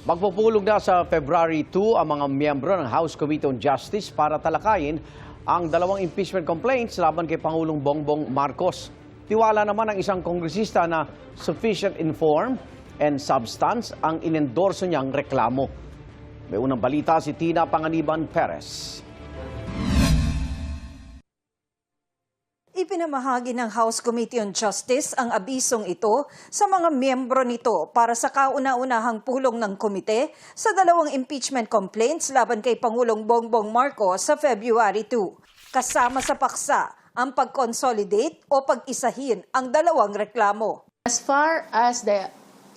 Magpupulong na sa February 2 ang mga miyembro ng House Committee on Justice para talakayin ang dalawang impeachment complaints laban kay Pangulong Bongbong Marcos. Tiwala naman ng isang kongresista na sufficient in form and substance ang inendorso niyang reklamo. May unang balita si Tina Panganiban Perez. Ipinamahagi ng House Committee on Justice ang abisong ito sa mga miyembro nito para sa kauna-unahang pulong ng komite sa dalawang impeachment complaints laban kay Pangulong Bongbong Marcos sa February 2. Kasama sa paksa ang pag-consolidate o pag-isahin ang dalawang reklamo. As far as the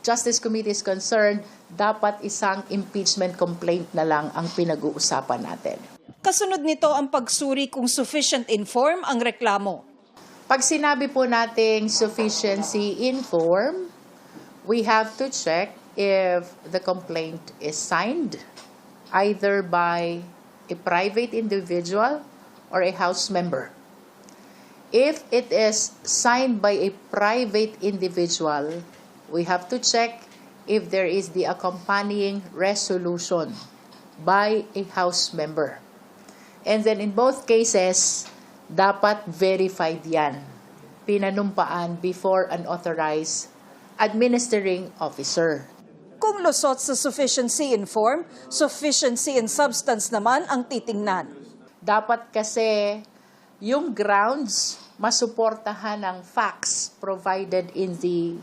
Justice Committee is concerned, dapat isang impeachment complaint na lang ang pinag-uusapan natin. Kasunod nito ang pagsuri kung sufficient in form ang reklamo. Pag sinabi po nating sufficiency in form, we have to check if the complaint is signed either by a private individual or a House member. If it is signed by a private individual, we have to check if there is the accompanying resolution by a House member. And then in both cases, dapat verified yan, pinanumpaan before an authorized administering officer. Kung lusot sa sufficiency in form, sufficiency in substance naman ang titingnan. Dapat kasi yung grounds masuportahan ng facts provided in the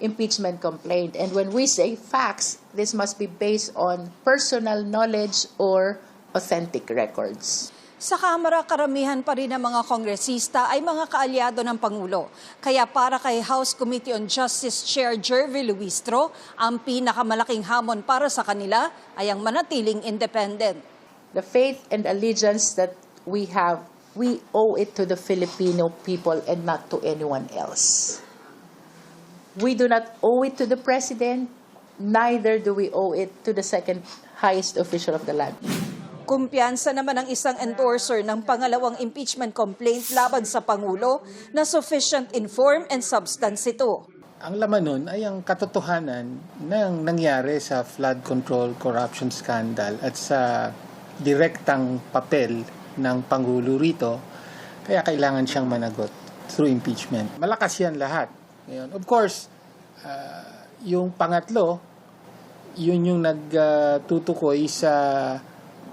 impeachment complaint. And when we say facts, this must be based on personal knowledge or authentic records. Sa Kamara, karamihan pa rin ng mga kongresista ay mga kaalyado ng Pangulo. Kaya para kay House Committee on Justice Chair Jervy Luistro, ang pinakamalaking hamon para sa kanila ay ang manatiling independent. The faith and allegiance that we have, we owe it to the Filipino people and not to anyone else. We do not owe it to the President, neither do we owe it to the second highest official of the land. Kumpiyansa naman ang isang endorser ng pangalawang impeachment complaint laban sa Pangulo na sufficient in form and substance ito. Ang laman nun ay ang katotohanan ng nangyari sa flood control corruption scandal at sa direktang papel ng Pangulo rito, kaya kailangan siyang managot through impeachment. Malakas yan lahat. Ngayon, of course, yung pangatlo, yun yung nagtutukoy sa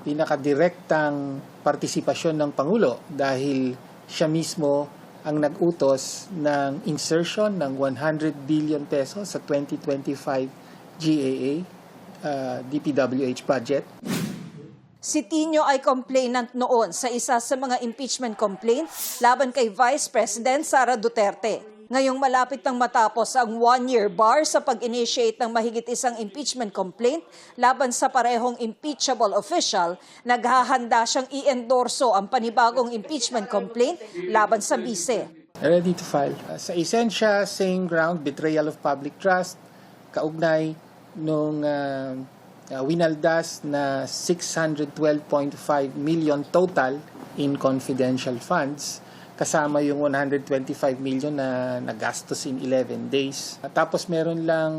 pinakadirektang partisipasyon ng Pangulo dahil siya mismo ang nag-utos ng insertion ng 100 billion pesos sa 2025 GAA DPWH budget. Si Tino ay complainant noon sa isa sa mga impeachment complaint laban kay Vice President Sara Duterte. Ngayong malapit nang matapos ang 1-year bar sa pag-initiate ng mahigit isang impeachment complaint laban sa parehong impeachable official, naghahanda siyang i-endorso ang panibagong impeachment complaint laban sa bise. Ready to file. Sa esensya, same ground, betrayal of public trust, kaugnay nung winaldas na 612.5 million total in confidential funds, kasama yung 125 million na nagastos in 11 days. Tapos meron lang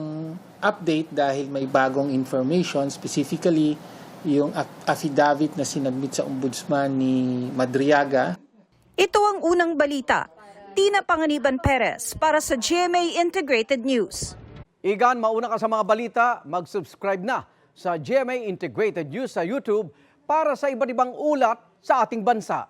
update dahil may bagong information, specifically yung affidavit na sinabmit sa ombudsman ni Madriaga. Ito ang unang balita. Tina Panganiban Perez para sa GMA Integrated News. Igan, mauna ka sa mga balita, mag-subscribe na sa GMA Integrated News sa YouTube para sa iba't ibang ulat sa ating bansa.